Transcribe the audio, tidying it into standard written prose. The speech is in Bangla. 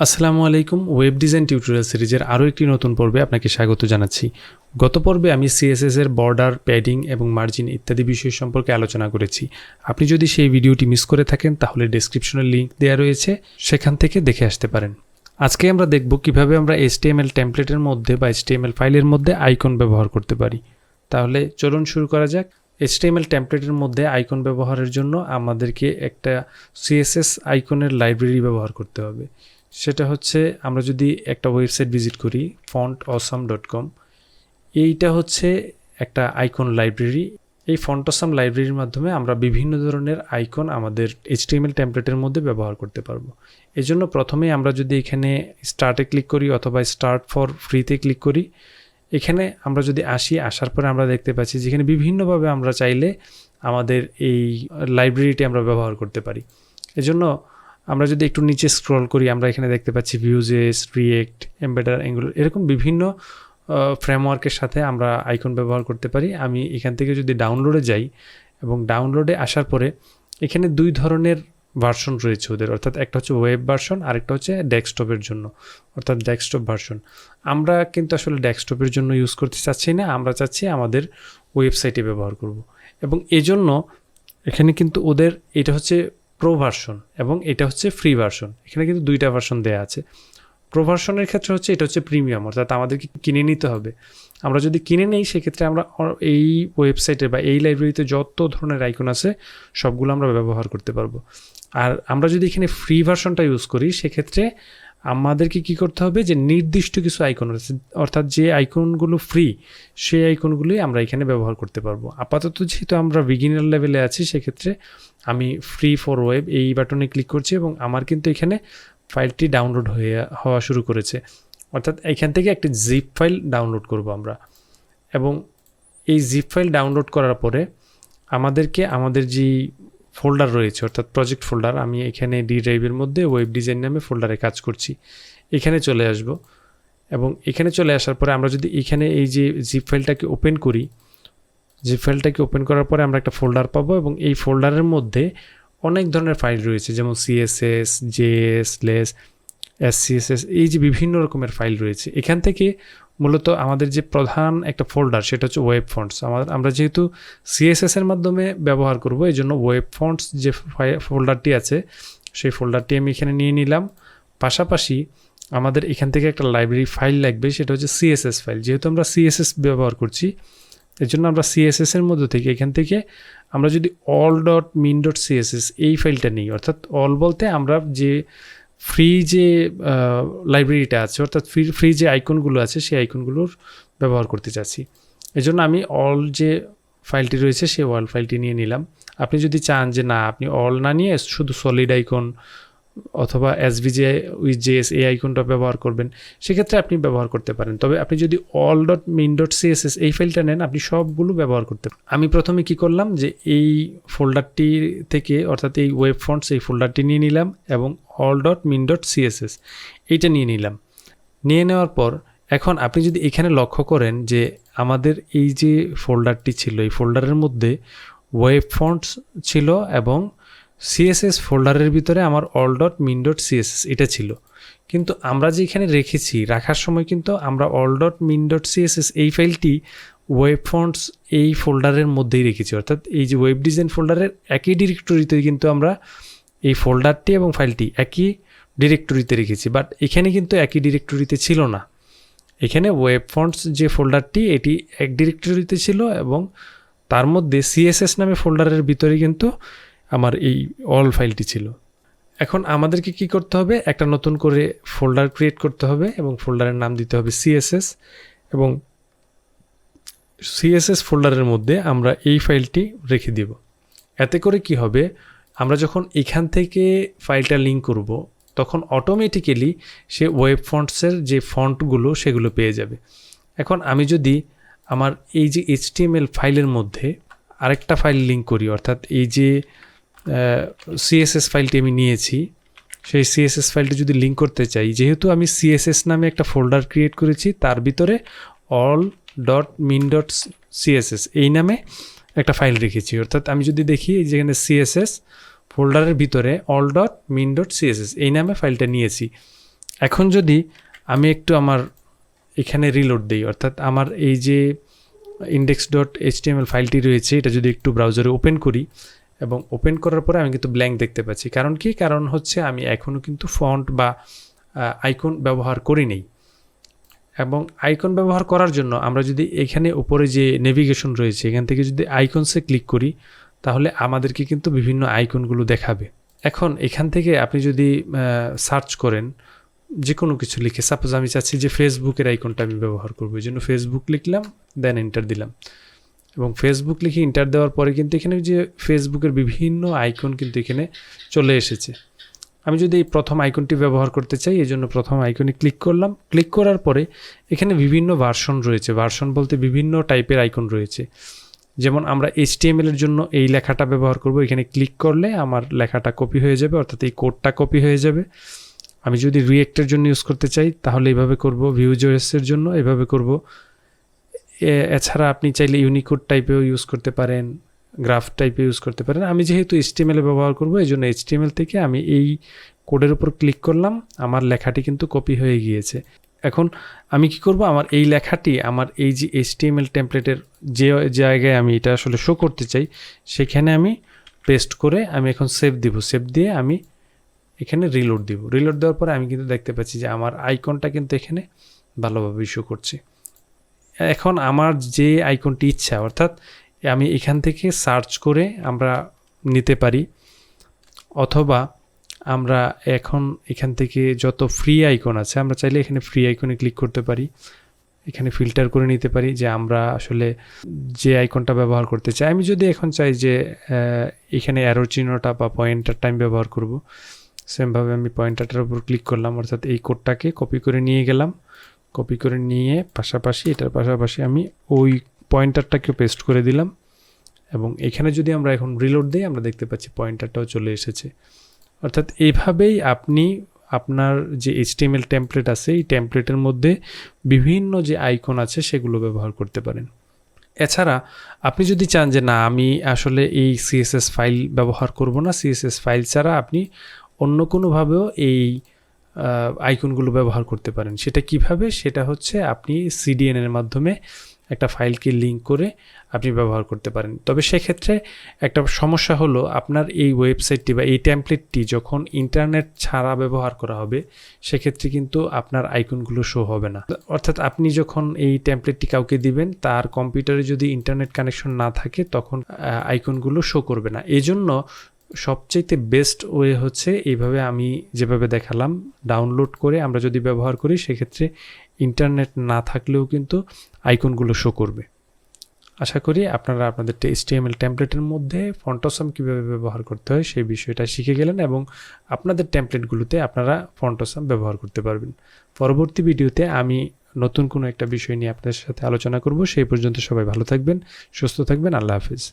আসসালামু আলাইকুম। ওয়েব ডিজাইন টিউটোরিয়াল সিরিজের আরও একটি নতুন পর্বে আপনাকে স্বাগত জানাচ্ছি। গত পর্বে আমি CSS এর বর্ডার, প্যাডিং এবং মার্জিন ইত্যাদি বিষয় সম্পর্কে আলোচনা করেছি। আপনি যদি সেই ভিডিওটি মিস করে থাকেন তাহলে ডেসক্রিপশনে লিঙ্ক দেওয়া রয়েছে, সেখান থেকে দেখে আসতে পারেন। আজকে আমরা দেখব কিভাবে আমরা HTML টেমপ্লেটের মধ্যে বা HTML ফাইলের মধ্যে আইকন ব্যবহার করতে পারি। তাহলে চলুন শুরু করা যাক। HTML টেমপ্লেটের মধ্যে আইকন ব্যবহারের জন্য আমাদেরকে একটা CSS আইকনের লাইব্রেরি ব্যবহার করতে হবে। সেটা হচ্ছে, আমরা যদি একটা ওয়েবসাইট ভিজিট করি fontawesome.com, এইটা হচ্ছে একটা আইকন লাইব্রেরি। এই fontawesome লাইব্রেরির মাধ্যমে আমরা বিভিন্ন ধরনের আইকন আমাদের HTML টেমপ্লেটের মধ্যে ব্যবহার করতে পারবো। এই জন্য প্রথমে আমরা যদি এখানে স্টার্টে ক্লিক করি অথবা স্টার্ট ফর ফ্রিতে ক্লিক করি, এখানে আমরা যদি আসার পরে আমরা দেখতে পাচ্ছি যেখানে বিভিন্নভাবে আমরা চাইলে আমাদের এই লাইব্রেরিটি আমরা ব্যবহার করতে পারি। এজন্য আমরা যদি একটু নিচে স্ক্রল করি, আমরা এখানে দেখতে পাচ্ছি ভিউজেস, রিয়েক্ট, এমবেডার, অ্যাঙ্গুলার, এরকম বিভিন্ন ফ্রেমওয়ার্কের সাথে আমরা আইকন ব্যবহার করতে পারি। আমি এখান থেকে যদি ডাউনলোডে যাই এবং ডাউনলোডে আসার পরে এখানে দুই ধরনের ভার্সন রয়েছে ওদের, অর্থাৎ একটা হচ্ছে ওয়েব ভার্সন, আরেকটা হচ্ছে ডেস্কটপের জন্য, অর্থাৎ ডেস্কটপ ভার্সন। আমরা কিন্তু আসলে ডেস্কটপের জন্য ইউজ করতে চাচ্ছি না, আমরা চাচ্ছি আমাদের ওয়েবসাইটে ব্যবহার করব। এবং এজন্য এখানে কিন্তু ওদের এটা হচ্ছে প্রো ভার্সন এবং এটা হচ্ছে ফ্রি ভার্সন। এখানে কিন্তু দুইটা ভার্সন দেওয়া আছে। প্রো ভার্সনের ক্ষেত্রে হচ্ছে এটা হচ্ছে প্রিমিয়াম, অর্থাৎ আমাদেরকে কিনে নিতে হবে। আমরা যদি কিনে নেই সেক্ষেত্রে আমরা এই ওয়েবসাইটে বা এই লাইব্রেরিতে যত ধরনের আইকন আছে সবগুলো আমরা ব্যবহার করতে পারবো। আর আমরা যদি এখানে ফ্রি ভার্সনটা ইউজ করি সেক্ষেত্রে আমাদেরকে কি করতে হবে, যে নির্দিষ্ট কিছু আইকন আছে, অর্থাৎ যে আইকনগুলো ফ্রি সেই আইকনগুলোই আমরা এখানে ব্যবহার করতে পারবো। আপাতত যেহেতু আমরা বিগিনার লেভেলে আছি সেক্ষেত্রে আমি ফ্রি ফর ওয়েব এই বাটনে ক্লিক করছি এবং আমার কিন্তু এখানে ফাইলটি ডাউনলোড হওয়া শুরু করেছে। অর্থাৎ এখান থেকে একটি জিপ ফাইল ডাউনলোড করব আমরা, এবং এই জিপ ফাইল ডাউনলোড করার পরে আমাদেরকে আমাদের যে ফোল্ডার রয়েছে, অর্থাৎ প্রজেক্ট ফোল্ডার, আমি এখানে ডি ড্রাইভের মধ্যে ওয়েব ডিজাইন নামে ফোল্ডারে কাজ করছি, এখানে চলে আসব। এবং এখানে চলে আসার পরে আমরা যদি এখানে এই যে জিপ ফাইলটাকে ওপেন করি, জিপ ফাইলটাকে ওপেন করার পরে আমরা একটা ফোল্ডার পাবো এবং এই ফোল্ডারের মধ্যে অনেক ধরনের ফাইল রয়েছে, যেমন CSS, JS, লেস, SCSS, এই যে বিভিন্ন রকমের ফাইল রয়েছে। এখান থেকে মূলত আমাদের যে প্রধান একটা ফোল্ডার সেটা হচ্ছে ওয়েব ফন্টস। আমরা যেহেতু CSS এর মাধ্যমে ব্যবহার করব, এই জন্য ওয়েব ফন্টস যে ফোল্ডারটি আছে সেই ফোল্ডারটি আমি এখানে নিয়ে নিলাম। পাশাপাশি আমাদের এখান থেকে একটা লাইব্রেরি ফাইল লাগবে, সেটা হচ্ছে CSS ফাইল। যেহেতু আমরা CSS ব্যবহার করছি এর জন্য আমরা CSS এর মধ্যে থেকে এখান থেকে আমরা যদি all.min.css এই ফাইলটা নিই, অর্থাৎ অল বলতে আমরা যে ফ্রি যে লাইব্রেরিটা আছে, অর্থাৎ ফ্রি যে আইকনগুলো আছে সেই আইকনগুলোর ব্যবহার করতে চাচ্ছি। এজন্য আমি অল যে ফাইলটি রয়েছে সেই অল ফাইলটি নিয়ে নিলাম। আপনি যদি চান যে না, আপনি অল না নিয়ে শুধু সলিড আইকন অথবা SVG উইথ JS এই আইকনটা ব্যবহার করবেন, সেক্ষেত্রে আপনি ব্যবহার করতে পারেন। তবে আপনি যদি all.min.css এই ফাইলটা নেন, আপনি সবগুলো ব্যবহার করতে পারেন। আমি প্রথমে কি করলাম, যে এই ফোল্ডারটি থেকে, অর্থাৎ এই ওয়েব ফন্টস এই ফোল্ডারটি নিয়ে নিলাম এবং all.min.css এইটা নিয়ে নিলাম। নিয়ে নেওয়ার পর এখন আপনি যদি এখানে লক্ষ্য করেন যে আমাদের এই যে ফোল্ডারটি ছিল, এই ফোল্ডারের মধ্যে ওয়েব ফন্টস ছিল এবং CSS ফোল্ডারের ভিতরে আমার all.min.css এটা ছিল। কিন্তু আমরা যে এখানে রেখেছি, রাখার সময় কিন্তু আমরা all.min.css এই ফাইলটি ওয়েব ফন্টস এই ফোল্ডারের মধ্যেই রেখেছি, অর্থাৎ এই যে ওয়েব ডিজাইন ফোল্ডারের একই ডিরেক্টরিতে কিন্তু আমরা এই ফোল্ডারটি এবং ফাইলটি একই ডিরেক্টরিতে রেখেছি। বাট এখানে কিন্তু একই ডিরেক্টরিতে ছিল না। এখানে ওয়েব ফন্টস যে ফোল্ডারটি এটি এক ডিরেক্টরিতে ছিল এবং তার মধ্যে CSS নামে ফোল্ডারের ভিতরে কিন্তু আমার এই অল ফাইলটি ছিল। এখন আমাদেরকে কি করতে হবে, একটা নতুন করে ফোল্ডার ক্রিয়েট করতে হবে এবং ফোল্ডারের নাম দিতে হবে CSS, এবং CSS ফোল্ডারের মধ্যে আমরা এই ফাইলটি রেখে দিব। এতে করে কি হবে, আমরা যখন এখান থেকে ফাইলটা লিঙ্ক করব তখন অটোমেটিক্যালি সে ওয়েব ফন্টসের যে ফন্টগুলো সেগুলো পেয়ে যাবে। এখন আমি যদি আমার এই যে HTML ফাইলের মধ্যে আরেকটা ফাইল লিঙ্ক করি, অর্থাৎ এই যে CSS ফাইলটি আমি নিয়েছি, সেই CSS ফাইলটি যদি লিঙ্ক করতে চাই, যেহেতু আমি CSS নামে একটা ফোল্ডার ক্রিয়েট করেছি, তার ভিতরে all.min.css এই নামে একটা ফাইল রেখেছি। অর্থাৎ আমি যদি দেখি যেখানে CSS ফোল্ডারের ভিতরে all.min.css এই নামে ফাইলটা নিয়েছি, এখন যদি আমি একটু আমার এখানে রিলোড দিই, অর্থাৎ আমার এই যে index.html ফাইলটি রয়েছে এটা যদি একটু ব্রাউজারে ওপেন করি এবং ওপেন করার পরে আমি কিন্তু ব্ল্যাঙ্ক দেখতে পাচ্ছি। কারণ কি? কারণ হচ্ছে আমি এখনও কিন্তু ফন্ট বা আইকন ব্যবহার করি নেই। এবং আইকন ব্যবহার করার জন্য আমরা যদি এখানে উপরে যে নেভিগেশন রয়েছে এখান থেকে যদি আইকনসে ক্লিক করি তাহলে আমাদেরকে কিন্তু বিভিন্ন আইকনগুলো দেখাবে। এখন এখান থেকে আপনি যদি সার্চ করেন যে কোনো কিছু লিখে, সাপোজ আমি চাচ্ছি যে ফেসবুকের আইকনটা আমি ব্যবহার করবো, এই জন্য ফেসবুক লিখলাম, দেন এন্টার দিলাম এবং ফেসবুক লিখে এন্টার দেওয়ার পরে কিন্তু এখানে যে ফেসবুকের বিভিন্ন আইকন কিন্তু এখানে চলে এসেছে। আমি যদি এই প্রথম আইকনটি ব্যবহার করতে চাই এই জন্য প্রথম আইকনে ক্লিক করলাম। ক্লিক করার পরে এখানে বিভিন্ন ভার্সন রয়েছে, ভার্সন বলতে বিভিন্ন টাইপের আইকন রয়েছে। যেমন আমরা HTML এর জন্য এই লেখাটা ব্যবহার করব, এখানে ক্লিক করলে আমার লেখাটা কপি হয়ে যাবে, অর্থাৎ এই কোডটা কপি হয়ে যাবে। আমি যদি রিয়েক্টের জন্য ইউজ করতে চাই তাহলে এইভাবে করব, ভিউজেস এর জন্য এভাবে করব। এছাড়া আপনি চাইলে ইউনিকোড টাইপেও ইউজ করতে পারেন, গ্রাফ টাইপে ইউজ করতে পারেন। আমি যেহেতু HTML ব্যবহার করব এই জন্য HTML থেকে আমি এই কোডের উপর ক্লিক করলাম, আমার লেখাটি কিন্তু কপি হয়ে গিয়েছে। এখন আমি কি করব, আমার এই লেখাটি আমার এই যে HTML টেমপ্লেটের যে জায়গায় আমি এটা আসলে শো করতে চাই সেখানে আমি পেস্ট করে আমি এখন সেভ দিব। সেভ দিয়ে আমি এখানে রিলোড দিব। রিলোড দেওয়ার পরে আমি কিন্তু দেখতে পাচ্ছি যে আমার আইকনটা কিন্তু এখানে ভালোভাবে শো করছে। এখন আমার যে আইকনটি ইচ্ছা, অর্থাৎ আমি এখান থেকে সার্চ করে আমরা নিতে পারি, অথবা আমরা এখন এখান থেকে যত ফ্রি আইকন আছে আমরা চাইলে এখানে ফ্রি আইকনে ক্লিক করতে পারি, এখানে ফিল্টার করে নিতে পারি যে আমরা আসলে যে আইকনটা ব্যবহার করতে চাই। আমি যদি এখন চাই যে এখানে অ্যারো চিহ্নটা বা পয়েন্টার টাইম ব্যবহার করব, সেমভাবে আমি পয়েন্টারটার উপর ক্লিক করলাম, অর্থাৎ এই কোডটাকে কপি করে নিয়ে গেলাম। কপি করে নিয়ে পাশাপাশি এটার পাশাপাশি আমি ওই পয়েন্টারটাকে পেস্ট করে দিলাম এবং এখানে যদি আমরা এখন রিলোড দিই আমরা দেখতে পাচ্ছি পয়েন্টারটাও চলে এসেছে। অর্থাৎ এইভাবেই আপনি আপনার যে HTML টেমপ্লেট আছে এই টেমপ্লেটের মধ্যে বিভিন্ন যে আইকন আছে সেগুলো ব্যবহার করতে পারেন। এছাড়া আপনি যদি চান যে না আমি আসলে এই CSS ফাইল ব্যবহার করব না, CSS ফাইল ছাড়া আপনি অন্য কোনোভাবেও এই আইকনগুলো ব্যবহার করতে পারেন। সেটা কিভাবে? সেটা হচ্ছে আপনি CDN এর মাধ্যমে একটা ফাইলকে লিঙ্ক করে আপনি ব্যবহার করতে পারেন। তবে সেক্ষেত্রে একটা সমস্যা হলো আপনার এই ওয়েবসাইটটি বা এই টেমপ্লেটটি যখন ইন্টারনেট ছাড়া ব্যবহার করা হবে সেক্ষেত্রে কিন্তু আপনার আইকনগুলো শো হবে না। অর্থাৎ আপনি যখন এই টেমপ্লেটটি কাউকে দিবেন তার কম্পিউটারে যদি ইন্টারনেট কানেকশন না থাকে তখন আইকনগুলো শো করবে না। এজন্য সবচেয়ে বেস্ট ওয়ে হচ্ছে এইভাবে আমি যেভাবে দেখালাম, ডাউনলোড করে আমরা যদি ব্যবহার করি সেক্ষেত্রে ইন্টারনেট না থাকলেও কিন্তু আইকনগুলো শো করবে। আশা করি আপনারা আপনাদের HTML টেমপ্লেটের মধ্যে ফন্টওসম কীভাবে ব্যবহার করতে হয় সেই বিষয়টা শিখে গেলেন এবং আপনাদের টেমপ্লেটগুলোতে আপনারা ফন্টওসম ব্যবহার করতে পারবেন। পরবর্তী ভিডিওতে আমি নতুন কোনো একটা বিষয় নিয়ে আপনাদের সাথে আলোচনা করব। সেই পর্যন্ত সবাই ভালো থাকবেন, সুস্থ থাকবেন। আল্লাহ হাফিজ।